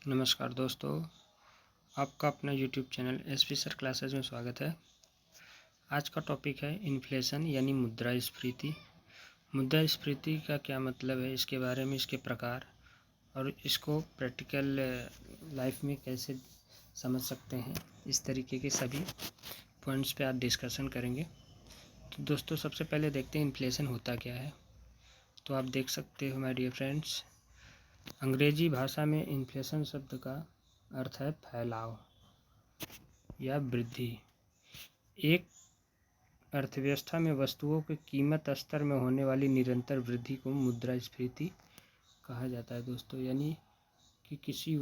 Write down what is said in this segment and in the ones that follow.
नमस्कार दोस्तों, आपका अपना YouTube channel SP sir classes में स्वागत है। आज का टॉपिक है इन्फ्लेशन यानी मुद्रास्फीति। मुद्रास्फीति का क्या मतलब है, इसके बारे में, इसके प्रकार और इसको प्रैक्टिकल लाइफ में कैसे समझ सकते हैं, इस तरीके के सभी पॉइंट्स पे आज डिस्कशन करेंगे। तो दोस्तों, सबसे पहले देखते हैं इन्फ्लेशन होता क्या है। तो आप देख सकते हो माय डियर फ्रेंड्स, अंग्रेजी भाषा में इन्फ्लेशन शब्द का अर्थ है फैलाव या वृद्धि। एक अर्थव्यवस्था में वस्तुओं के कीमत स्तर में होने वाली निरंतर वृद्धि को मुद्रास्फीति कहा जाता है दोस्तों। यानी कि किसी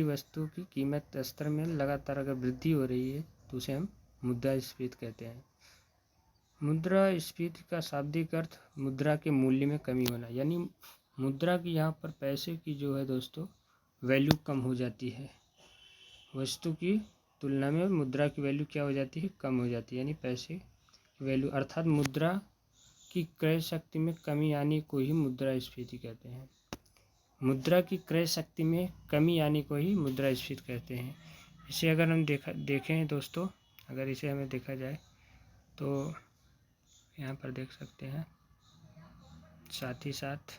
वस्तु की कीमत स्तर में लगातार अगर वृद्धि हो रही है तो उसे हम मुद्रास्फीति कहते हैं। मुद्रास्फीति का शाब्दिक अर्थ मुद्रा के मूल्य में कमी होना, यानी मुद्रा की यहाँ पर पैसे की जो है दोस्तों वैल्यू कम हो जाती है। वस्तु की तुलना में मुद्रा की वैल्यू क्या हो जाती है, कम हो जाती है, यानी पैसे की वैल्यू अर्थात मुद्रा की क्रय शक्ति में कमी आने को ही मुद्रास्फीति कहते हैं। मुद्रा की क्रय शक्ति में कमी आने को ही मुद्रास्फीति कहते हैं। इसे अगर हम देखें दोस्तों, अगर इसे हमें देखा जाए तो यहाँ पर देख सकते हैं, साथ ही साथ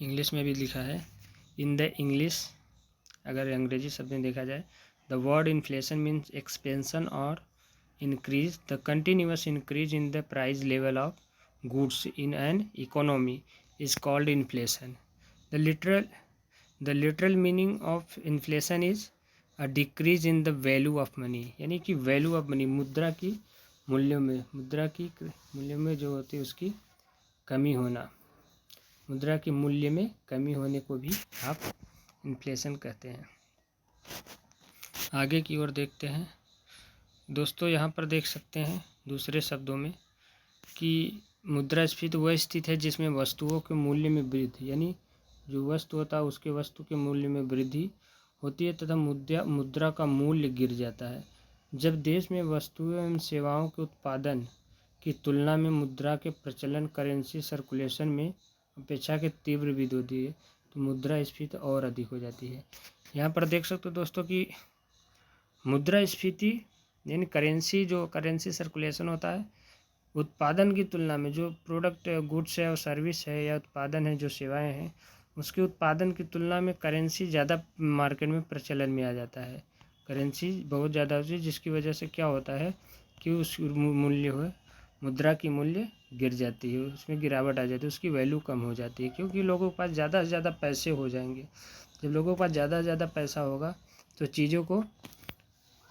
इंग्लिश में भी लिखा है। इन द इंग्लिश, अगर अंग्रेजी शब्द में देखा जाए, the word inflation means expansion और increase, the continuous increase in the price level of goods in an economy is called inflation. The literal meaning of inflation is a decrease in the value of money, यानी कि value of money, मुद्रा की मूल्यों में जो होती है उसकी कमी होना। मुद्रा के मूल्य में कमी होने को भी आप इन्फ्लेशन कहते हैं। आगे की ओर देखते हैं दोस्तों, यहाँ पर देख सकते हैं दूसरे शब्दों में कि मुद्रास्फीति वह स्थिति है जिसमें वस्तुओं के मूल्य में वृद्धि, यानी जो वस्तु होता है उसके वस्तु के मूल्य में वृद्धि होती है तथा मुद्रा का मूल्य गिर जाता है। जब देश में वस्तुओं एवं सेवाओं के उत्पादन की तुलना में मुद्रा के प्रचलन, करेंसी सर्कुलेशन में अपेक्षा के तीव्र वृद्धि होती है तो मुद्रास्फीति और अधिक हो जाती है। यहाँ पर देख सकते हो दोस्तों कि मुद्रास्फीति यानी करेंसी सर्कुलेशन होता है, उत्पादन की तुलना में जो प्रोडक्ट गुड्स है और सर्विस है या उत्पादन है, जो सेवाएं हैं, उसके उत्पादन की तुलना में करेंसी ज़्यादा मार्केट में प्रचलन में आ जाता है। करेंसी बहुत ज़्यादा होती है जिसकी वजह से क्या होता है कि उस मुद्रा की मूल्य गिर जाती है, उसमें गिरावट आ जाती है, उसकी वैल्यू कम हो जाती है, क्योंकि लोगों के पास ज़्यादा से ज़्यादा पैसे हो जाएंगे। जब लोगों के पास ज़्यादा से ज़्यादा पैसा होगा तो चीज़ों को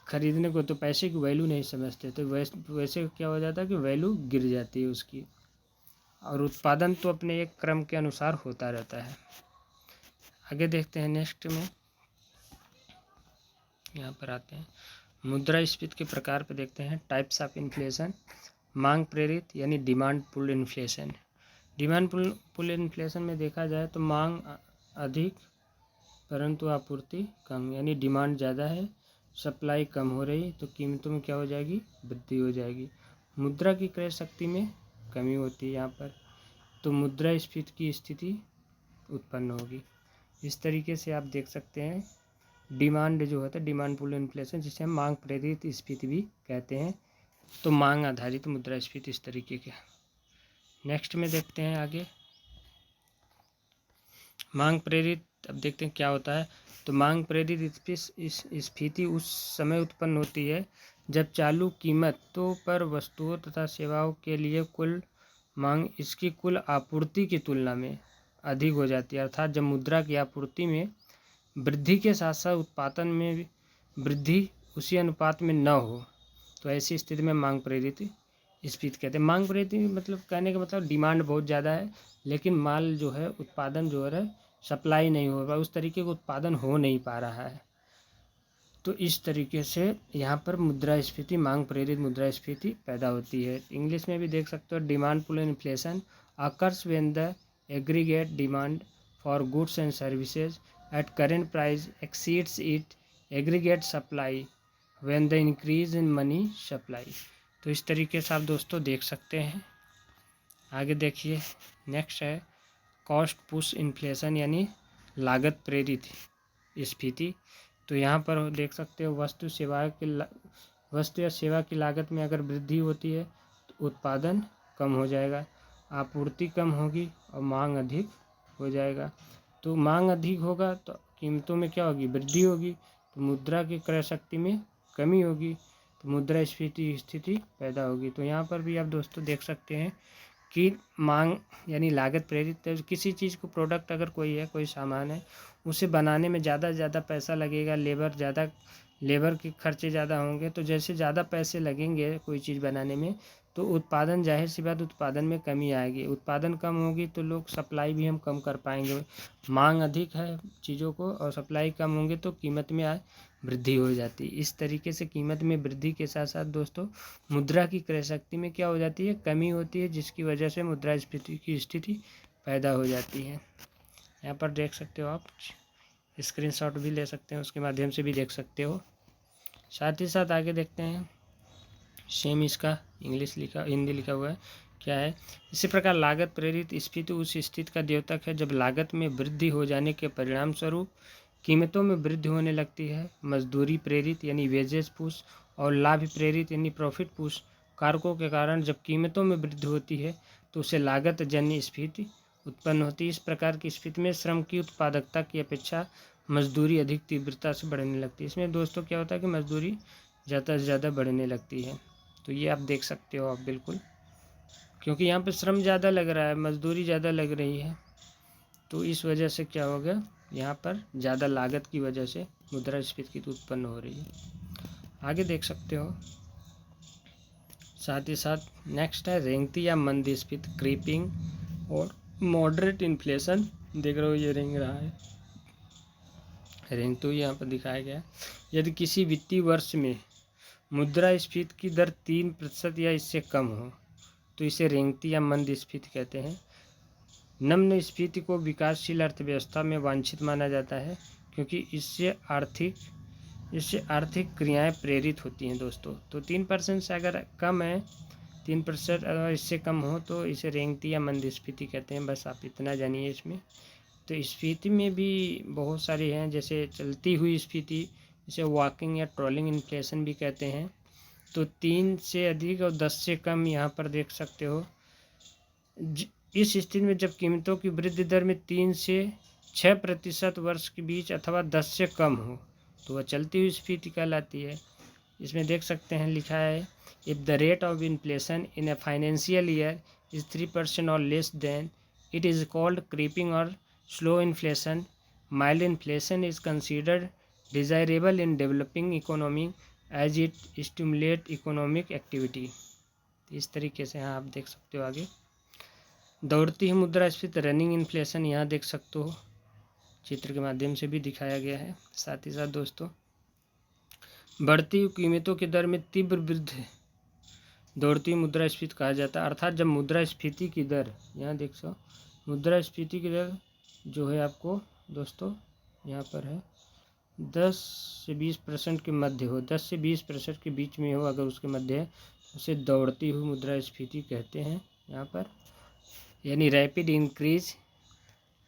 खरीदने को तो पैसे की वैल्यू नहीं समझते, तो वैसे क्या हो जाता है कि वैल्यू गिर जाती है उसकी, और उत्पादन तो अपने एक क्रम के अनुसार होता रहता है। आगे देखते हैं नेक्स्ट में, यहाँ पर आते हैं मुद्रास्फीति के प्रकार पे देखते हैं। टाइप्स ऑफ इन्फ्लेशन, मांग प्रेरित यानी demand pull inflation. Demand pull inflation में देखा जाए तो मांग अधिक परंतु आपूर्ति कम, यानी डिमांड ज़्यादा है, सप्लाई कम हो रही तो कीमतों में क्या हो जाएगी, वृद्धि हो जाएगी। मुद्रा की क्रय शक्ति में कमी होती है यहाँ पर, तो मुद्रास्फीति की स्थिति उत्पन्न होगी। इस तरीके से आप देख सकते हैं डिमांड जो होता है, डिमांड पुल इन्फ्लेशन, जिसे हम मांग प्रेरित स्फीति भी कहते हैं। तो मांग आधारित मुद्रास्फीति इस तरीके के। नेक्स्ट में देखते हैं आगे मांग प्रेरित। अब देखते हैं क्या होता है। तो मांग प्रेरित स्फीति उस समय उत्पन्न होती है जब चालू कीमतों पर वस्तुओं तथा सेवाओं के लिए कुल मांग इसकी कुल आपूर्ति की तुलना में अधिक हो जाती है, अर्थात जब मुद्रा की आपूर्ति में वृद्धि के साथ साथ उत्पादन में वृद्धि उसी अनुपात में न हो, तो ऐसी स्थिति में मांग प्रेरित स्फीति कहते हैं। मांग प्रेरित मतलब कहने का मतलब डिमांड बहुत ज़्यादा है लेकिन माल जो है, उत्पादन जो है सप्लाई नहीं हो रहा, उस तरीके का उत्पादन हो नहीं पा रहा है। तो इस तरीके से यहाँ पर मुद्रास्फीति, मांग प्रेरित मुद्रास्फीति पैदा होती है। इंग्लिश में भी देख सकते हो, demand pull inflation occurs when the aggregate demand for goods and services at current price exceeds its aggregate supply when the increase in money supply। तो इस तरीके से आप दोस्तों देख सकते हैं। आगे देखिए नेक्स्ट है कॉस्ट पुश इन्फ्लेशन यानी लागत प्रेरित स्फीति। तो यहाँ पर देख सकते हो वस्तु या सेवा की लागत में अगर वृद्धि होती है तो उत्पादन कम हो जाएगा, आपूर्ति कम होगी और मांग अधिक हो जाएगा। तो मांग अधिक होगा तो कीमतों में क्या होगी, वृद्धि होगी, तो मुद्रा की क्रय शक्ति में कमी होगी, तो मुद्रास्फीति स्थिति पैदा होगी। तो यहाँ पर भी आप दोस्तों देख सकते हैं कि मांग यानी लागत प्रेरित है। किसी चीज़ को प्रोडक्ट अगर कोई सामान है, उसे बनाने में ज़्यादा से ज़्यादा पैसा लगेगा, लेबर के खर्चे ज़्यादा होंगे। तो जैसे ज़्यादा पैसे लगेंगे कोई चीज़ बनाने में, तो उत्पादन, जाहिर सी बात उत्पादन में कमी आएगी। उत्पादन कम होगी तो लोग सप्लाई भी हम कम कर पाएंगे। मांग अधिक है चीज़ों को और सप्लाई कम होंगे तो कीमत में वृद्धि हो जाती है। इस तरीके से कीमत में वृद्धि के साथ साथ दोस्तों मुद्रा की क्रय शक्ति में क्या हो जाती है, कमी होती है, जिसकी वजह से मुद्रास्फीति की स्थिति पैदा हो जाती है। यहाँ पर देख सकते हो, आप स्क्रीनशॉट भी ले सकते हैं, उसके माध्यम से भी देख सकते हो। साथ ही साथ आगे देखते हैं, सेम इसका हिंदी लिखा हुआ है, क्या है। इसी प्रकार लागत प्रेरित स्फीति उस स्थिति का द्योतक है जब लागत में वृद्धि हो जाने के परिणाम स्वरूप कीमतों में वृद्धि होने लगती है। मजदूरी प्रेरित यानी वेजेस पुश और लाभ प्रेरित यानी प्रॉफिट पुश कारकों के कारण जब कीमतों में वृद्धि होती है तो उसे लागत जन्य स्फीति उत्पन्न होती है। इस प्रकार की स्फीति में श्रम की उत्पादकता की अपेक्षा मजदूरी अधिक तीव्रता से बढ़ने लगती है। इसमें दोस्तों क्या होता है कि मजदूरी ज़्यादा से ज़्यादा बढ़ने लगती है। तो ये आप देख सकते हो आप बिल्कुल, क्योंकि यहाँ पे श्रम ज़्यादा लग रहा है, मजदूरी ज़्यादा लग रही है, तो इस वजह से क्या हो गया, यहाँ पर ज़्यादा लागत की वजह से मुद्रास्फीति उत्पन्न हो रही है। आगे देख सकते हो। साथ ही साथ नेक्स्ट है रेंगती या मंदस्फीति, क्रीपिंग और मॉडरेट इन्फ्लेशन। देख रहे हो ये रेंग रहा है, रेंगते हुए यहाँ पर दिखाया गया। यदि किसी वित्तीय वर्ष में मुद्रास्फीति की दर 3% या इससे कम हो तो इसे रेंगती या मंदस्फीति कहते हैं। निम्न स्फीति को विकासशील अर्थव्यवस्था में वांछित माना जाता है क्योंकि इससे आर्थिक क्रियाएं प्रेरित होती हैं दोस्तों। तो 3% से अगर कम है, 3% अगर इससे कम हो तो इसे रेंगती या मंदस्फीति कहते हैं। बस आप इतना जानिए इसमें। तो स्फीति में भी बहुत सारी हैं, जैसे चलती हुई स्फीति, इसे वॉकिंग या ट्रॉलिंग इन्फ्लेशन भी कहते हैं। तो 3 से अधिक और 10 से कम यहाँ पर देख सकते हो। इस स्थिति में जब कीमतों की वृद्धि दर में 3 से 6% वर्ष के बीच अथवा 10 से कम हो तो वह चलती हुई स्फीति कहलाती है। इसमें देख सकते हैं लिखा है, if the rate of inflation in a financial year is 3% और less than it is called creeping और slow inflation. Mild inflation is considered desirable in developing economy as it stimulate economic activity. इस तरीके से यहाँ आप देख सकते हो। आगे दौड़ती हुई मुद्रास्फीति, रनिंग इन्फ्लेशन, यहाँ देख सकते हो, चित्र के माध्यम से भी दिखाया गया है। साथ ही साथ दोस्तों बढ़ती हुई कीमतों की दर में तीव्र वृद्धि दौड़ती हुई मुद्रास्फीति कहा जाता है। अर्थात जब मुद्रास्फीति की दर, यहाँ देख सो, मुद्रास्फीति की दर जो है आपको दोस्तों यहाँ पर है 10 से 20% के मध्य हो, 10 से 20% के बीच में हो, अगर उसके मध्य है उसे दौड़ती हुई मुद्रास्फीति कहते हैं। यहाँ पर यानी रैपिड इंक्रीज,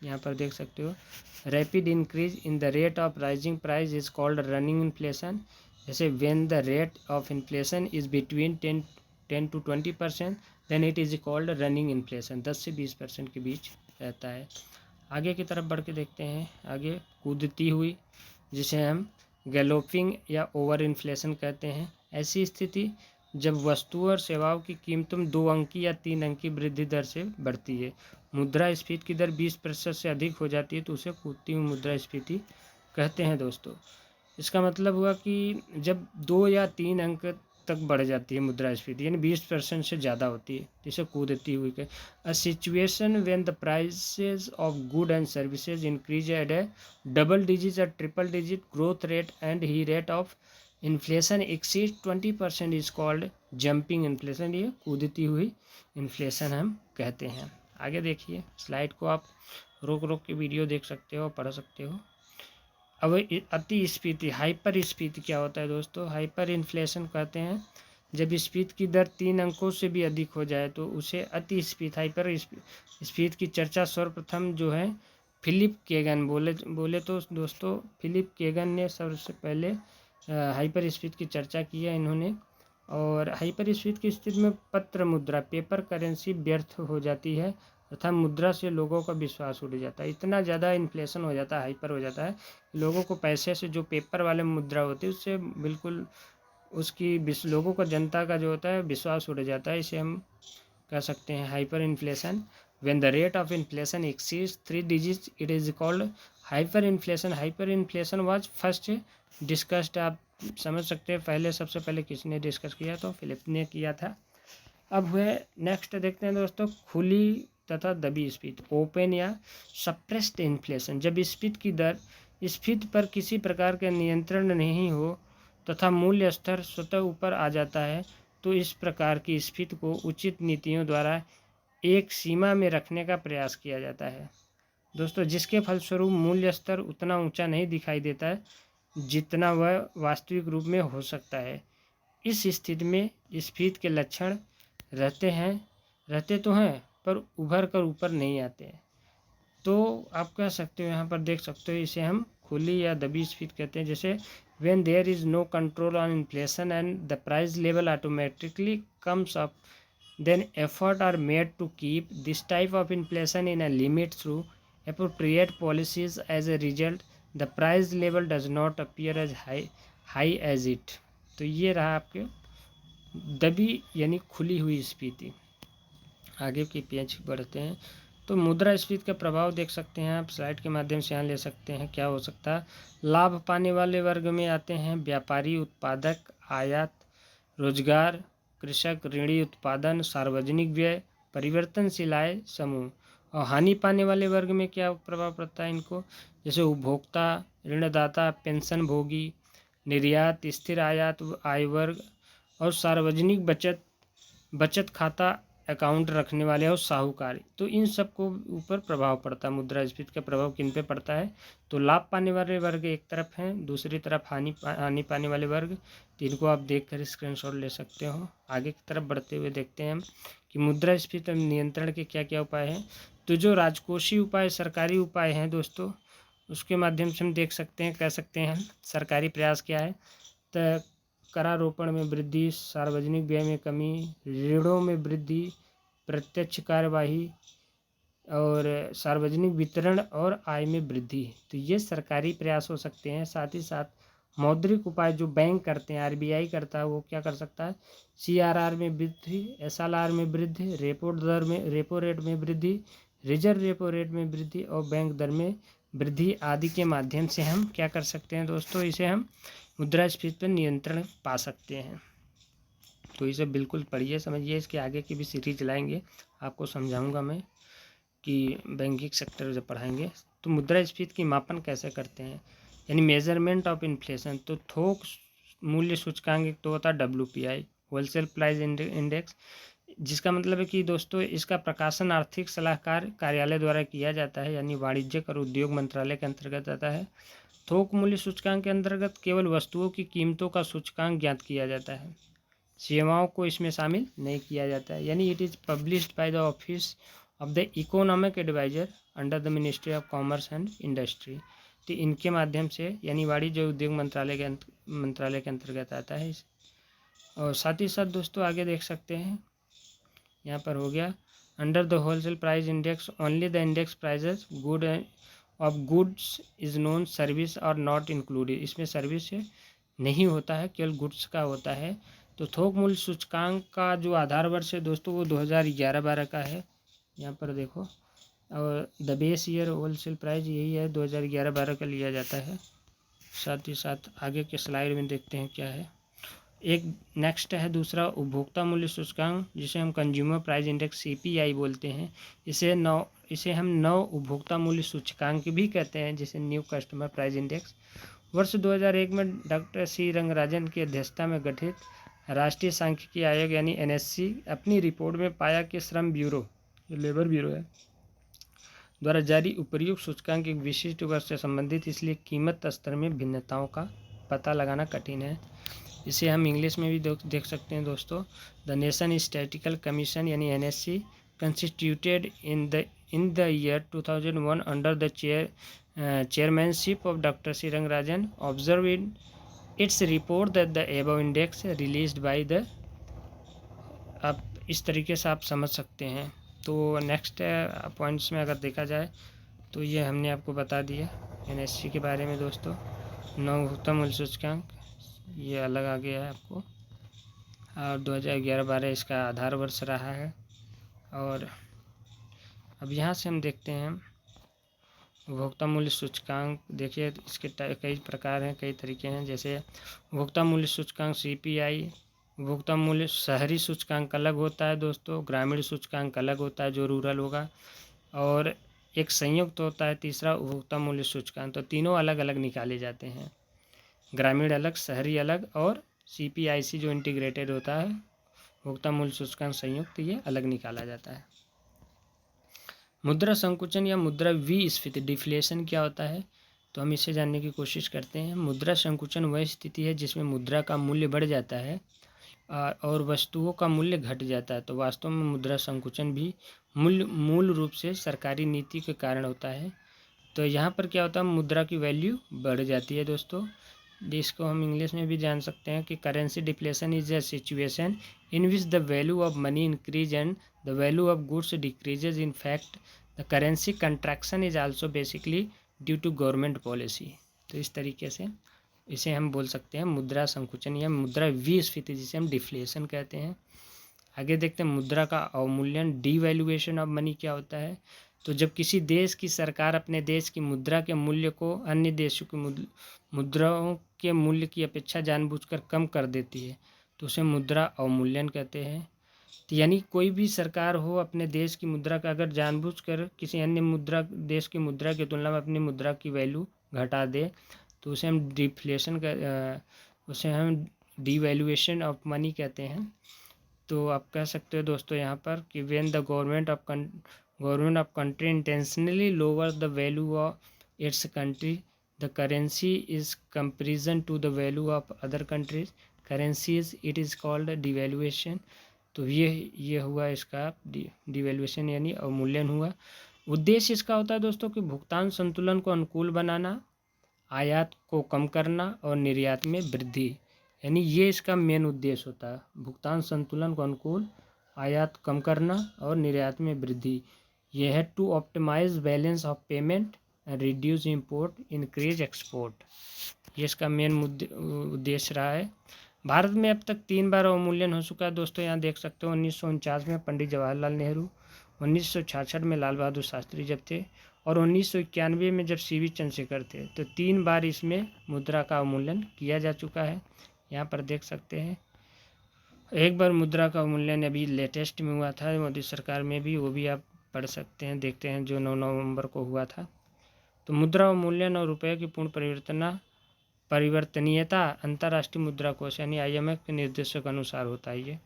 यहाँ पर देख सकते हो, rapid increase in the rate of rising price is called running inflation. जैसे when the rate of inflation is between 10 to 20% then it is called running inflation. 10 से 20% के बीच रहता है। आगे की तरफ बढ़ के देखते हैं। आगे कूदती हुई, जिसे हम गैलोपिंग या ओवर इन्फ्लेशन कहते हैं। ऐसी स्थिति जब वस्तुओं और सेवाओं की कीमतों में 2 अंकी या 3 अंकी वृद्धि दर से बढ़ती है। मुद्रास्फीति की दर 20% से अधिक हो जाती है तो उसे कूदती हुई मुद्रास्फीति कहते हैं दोस्तों। इसका मतलब हुआ कि जब 2 या 3 अंक तक बढ़ जाती है मुद्रास्फीति, यानी 20% से ज़्यादा होती है, जिसे कूदती हुई कहे। A situation when the prices of good and services increase at a double digit or triple digit growth rate and he rate of inflation exceed 20% is called jumping inflation. ये कूदती हुई इन्फ्लेशन हम कहते हैं। आगे देखिए, स्लाइड को आप रोक रोक के वीडियो देख सकते हो, पढ़ सकते हो। अब अति स्फीति, हाइपर स्फीति क्या होता है दोस्तों? हाइपर इन्फ्लेशन कहते हैं जब स्फीति की दर 3 अंकों से भी अधिक हो जाए तो उसे अति स्फीति हाइपर स्फीति की चर्चा सर्वप्रथम जो है फिलिप केगन बोले तो दोस्तों फिलिप केगन ने सबसे पहले हाइपर स्फीति की चर्चा की है इन्होंने। और हाइपर स्फीति की स्थिति में पत्र मुद्रा पेपर करेंसी व्यर्थ हो जाती है तथा मुद्रा से लोगों का विश्वास उड़ जाता है। इतना ज़्यादा इन्फ्लेशन हो जाता है, हाइपर हो जाता है, लोगों को पैसे से जो पेपर वाले मुद्रा होती है उससे बिल्कुल उसकी लोगों का जनता का जो होता है विश्वास उड़ जाता है। इसे हम कह सकते हैं hyper inflation. When the rate of inflation exceeds 3 digits it is called hyper inflation. Hyper inflation was first discussed. आप समझ सकते हैं पहले सबसे पहले किसने डिस्कस किया, तो फिलिप ने किया था। अब हुए नेक्स्ट देखते हैं दोस्तों खुली तथा दबी स्फीति, ओपन या सप्रेस्ड इन्फ्लेशन। जब स्फीति की दर स्फीति पर किसी प्रकार के नियंत्रण नहीं हो तथा मूल्य स्तर स्वतः ऊपर आ जाता है तो इस प्रकार की स्फीति को उचित नीतियों द्वारा एक सीमा में रखने का प्रयास किया जाता है दोस्तों, जिसके फलस्वरूप मूल्य स्तर उतना ऊंचा नहीं दिखाई देता है जितना वह वास्तविक रूप में हो सकता है। इस स्थिति में स्फीति के लक्षण रहते तो हैं पर उभर कर ऊपर नहीं आते हैं। तो आप कह सकते हो, यहाँ पर देख सकते हो, इसे हम खुली या दबी स्फीति कहते हैं। जैसे when there is no control on inflation and the price level automatically comes up, then effort are made to keep this type of inflation in a limit through appropriate policies. As a result, the price level does not appear as high as it। तो ये रहा आपके दबी यानी खुली हुई स्फीति। आगे की पेज बढ़ते हैं तो मुद्रास्फीति का प्रभाव देख सकते हैं आप, स्लाइड के माध्यम से यहाँ ले सकते हैं। क्या हो सकता है, लाभ पाने वाले वर्ग में आते हैं व्यापारी, उत्पादक, आयात, रोजगार, कृषक, ऋणी उत्पादन, सार्वजनिक व्यय, परिवर्तनशील आय समूह। और हानि पाने वाले वर्ग में क्या प्रभाव पड़ता है इनको, जैसे उपभोक्ता, ऋणदाता, पेंशन भोगी, निर्यात, स्थिर आयात आय वर्ग और सार्वजनिक बचत खाता अकाउंट रखने वाले और साहूकार। तो इन सब को ऊपर प्रभाव पड़ता है। मुद्रास्फीति का प्रभाव किन पे पड़ता है, तो लाभ पाने वाले वर्ग एक तरफ हैं, दूसरी तरफ हानि पाने वाले वर्ग। तो इनको आप देखकर स्क्रीनशॉट ले सकते हो। आगे की तरफ बढ़ते हुए देखते हैं हम कि मुद्रास्फीति नियंत्रण के क्या क्या उपाय हैं। तो जो राजकोषीय उपाय सरकारी उपाय हैं दोस्तों, उसके माध्यम से हम देख सकते हैं, कह सकते हैं सरकारी प्रयास क्या है, तो करारोपण में वृद्धि, सार्वजनिक व्यय में कमी, ऋणों में वृद्धि, प्रत्यक्ष कार्यवाही और सार्वजनिक वितरण और आय में वृद्धि। तो ये सरकारी प्रयास हो सकते हैं। साथ ही साथ मौद्रिक उपाय जो बैंक करते हैं, आरबीआई करता है, वो क्या कर सकता है, सीआरआर में वृद्धि, एसएलआर में वृद्धि, रेपो रेट में वृद्धि, रिजर्व रेपो रेट में वृद्धि और बैंक दर में वृद्धि आदि के माध्यम से हम क्या कर सकते हैं दोस्तों, इसे हम मुद्रास्फीति पर नियंत्रण पा सकते हैं। तो इसे बिल्कुल पढ़िए, समझिए। इसके आगे की भी सीरीज लाएंगे, आपको समझाऊंगा मैं कि बैंकिंग सेक्टर जब पढ़ाएंगे। तो मुद्रास्फीति की मापन कैसे करते हैं, यानी मेजरमेंट ऑफ इन्फ्लेशन। तो थोक मूल्य सूचकांक एक तो होता है WPI, होलसेल प्राइस इंडेक्स, जिसका मतलब है कि दोस्तों इसका प्रकाशन आर्थिक सलाहकार कार्यालय द्वारा किया जाता है, यानी वाणिज्यिक और उद्योग मंत्रालय के अंतर्गत आता है। थोक मूल्य सूचकांक के अंतर्गत केवल वस्तुओं की कीमतों का सूचकांक ज्ञात किया जाता है, सेवाओं को इसमें शामिल नहीं किया जाता है। यानी it is published by the office of the economic adviser under the ministry of commerce and industry. तो इनके माध्यम से, यानी वाणिज्य उद्योग मंत्रालय के अंतर्गत आता है। और साथ ही साथ दोस्तों आगे देख सकते हैं, यहाँ पर हो गया under the wholesale price index only the index prices goods is known, service और नॉट इंक्लूडेड। इसमें सर्विस नहीं होता है, केवल गुड्स का होता है। तो थोक मूल्य सूचकांक का जो आधार वर्ष है दोस्तों वो 2011-12 का है, यहाँ पर देखो। और the base year wholesale price यही है, 2011-12 का लिया जाता है। साथ ही साथ आगे के स्लाइड में देखते हैं क्या है। एक नेक्स्ट है दूसरा उपभोक्ता मूल्य सूचकांक, जिसे हम कंज्यूमर प्राइस इंडेक्स CPI बोलते हैं। इसे हम नव उपभोक्ता मूल्य सूचकांक भी कहते हैं, जिसे न्यू कस्टमर प्राइस इंडेक्स। वर्ष 2001 में डॉक्टर C रंगराजन की अध्यक्षता में गठित राष्ट्रीय सांख्यिकी आयोग यानी NSC अपनी रिपोर्ट में पाया कि श्रम ब्यूरो, जो लेबर ब्यूरो है, द्वारा जारी उपर्युक्त सूचकांक एक विशिष्ट वर्ष से संबंधित, इसलिए कीमत स्तर में भिन्नताओं का पता लगाना कठिन है। इसे हम इंग्लिश में भी देख सकते हैं दोस्तों। द नेशन स्टैटिस्टिकल कमीशन यानी NSC constituted in the year 2001 under the chairmanship of Dr. C. Rangarajan observed in its report that the above index released by the, आप इस तरीके से आप समझ सकते हैं। तो नेक्स्ट पॉइंट्स में अगर देखा जाए तो ये हमने आपको बता दिया NSC के बारे में दोस्तों। उपभोक्ता मूल्य सूचकांक ये अलग आ गया है आपको, और 2011-12 इसका आधार वर्ष रहा है। और अब यहाँ से हम देखते हैं उपभोक्ता मूल्य सूचकांक। देखिए इसके कई प्रकार हैं, कई तरीके हैं। जैसे उपभोक्ता मूल्य सूचकांक CPI, उपभोक्ता मूल्य शहरी सूचकांक अलग होता है दोस्तों, ग्रामीण सूचकांक अलग होता है जो रूरल होगा, और एक संयुक्त होता है तीसरा उपभोक्ता मूल्य सूचकांक। तो तीनों अलग अलग निकाले जाते हैं, ग्रामीण अलग, शहरी अलग, और CPIC जो इंटीग्रेटेड होता है उपभोक्ता मूल्य सूचकांक संयुक्त, ये अलग निकाला जाता है। मुद्रा संकुचन या मुद्रा विस्फीति डिफ्लेशन क्या होता है, तो हम इसे जानने की कोशिश करते हैं। मुद्रा संकुचन वह स्थिति है जिसमें मुद्रा का मूल्य बढ़ जाता है और वस्तुओं का मूल्य घट जाता है। तो वास्तव में मुद्रा संकुचन भी मूल रूप से सरकारी नीति के कारण होता है। तो यहाँ पर क्या होता है, मुद्रा की वैल्यू बढ़ जाती है दोस्तों, जिसको हम इंग्लिश में भी जान सकते हैं कि currency deflation is a situation in which the value of money increase and the value of goods decreases. In fact the currency contraction is also basically due to government policy. तो इस तरीके से इसे हम बोल सकते हैं मुद्रा संकुचन या मुद्रा विस्फीति, जिसे हम डिफ्लेशन कहते हैं। आगे देखते हैं मुद्रा का अवमूल्यन, डीवैल्यूएशन ऑफ मनी क्या होता है। तो जब किसी देश की सरकार अपने देश की मुद्रा के मूल्य को अन्य देशों की मुद्राओं के मूल्य की अपेक्षा जानबूझकर कम कर देती है तो उसे मुद्रा अवमूल्यन कहते हैं। तो यानी कोई भी सरकार हो अपने देश की मुद्रा का अगर जानबूझकर किसी अन्य देश की मुद्रा की तुलना में अपनी मुद्रा की वैल्यू घटा दे तो उसे हम उसे हम डीवैल्यूएशन ऑफ मनी कहते हैं। तो आप कह सकते हो दोस्तों यहाँ पर कि when the government of country intentionally lower the value of its country the currency is comparison to the value of other countries currencies, it is called devaluation. तो ये हुआ इसका डिवैल्यूएशन यानी अवमूल्यन हुआ। उद्देश्य इसका होता है दोस्तों कि भुगतान संतुलन को अनुकूल बनाना, आयात को कम करना और निर्यात में वृद्धि, यानी ये इसका मेन उद्देश्य होता है। भुगतान संतुलन को अनुकूल, आयात कम करना और निर्यात में वृद्धि। यह है to optimise balance of payment and reduce import increase export, ये इसका मेन उद्देश्य रहा है। भारत में अब तक 3 बार अवमूल्यन हो चुका है दोस्तों, यहाँ देख सकते हो 1949 में पंडित जवाहरलाल नेहरू, 1966 में लाल बहादुर शास्त्री जब थे, और 1991 में जब CV चंद्रशेखर थे। तो 3 बार इसमें मुद्रा का अवमूल्यन किया जा चुका है, यहाँ पर देख सकते हैं। एक बार मुद्रा का अवमूल्यन अभी लेटेस्ट में हुआ था मोदी सरकार में भी, वो भी आप पढ़ सकते हैं, देखते हैं, जो 9 नवंबर को हुआ था। तो मुद्रा अवमूल्यन और रुपये की पूर्ण परिवर्तनीयता अंतर्राष्ट्रीय मुद्रा कोष यानी IMF के निर्देशों के अनुसार होता है। ये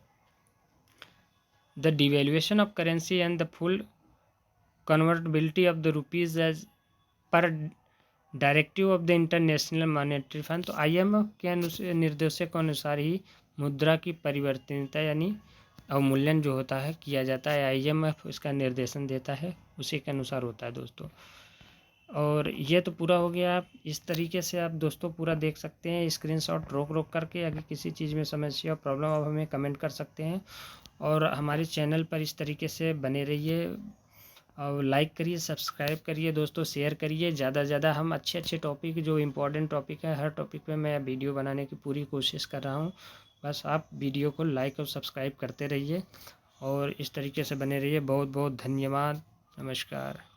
the devaluation of currency and the full convertibility of the rupees as per directive of the international monetary fund. तो IMF के निर्देशों के अनुसार ही मुद्रा की परिवर्तनीयता यानी अवमूल्यन जो होता है किया जाता है। IMF इसका निर्देशन देता है, उसी के अनुसार होता है दोस्तों। और ये तो पूरा हो गया। आप इस तरीके से आप दोस्तों पूरा देख सकते हैं स्क्रीनशॉट रोक करके। अगर किसी चीज़ में समस्या प्रॉब्लम आप हमें कमेंट कर सकते हैं, और हमारे चैनल पर इस तरीके से बने रहिए, और लाइक करिए, सब्सक्राइब करिए दोस्तों, शेयर करिए ज़्यादा से ज़्यादा। हम अच्छे टॉपिक जो इम्पोर्टेंट टॉपिक है हर टॉपिक पे मैं वीडियो बनाने की पूरी कोशिश कर रहा हूँ। बस आप वीडियो को लाइक और सब्सक्राइब करते रहिए और इस तरीके से बने रहिए। बहुत बहुत धन्यवाद, नमस्कार।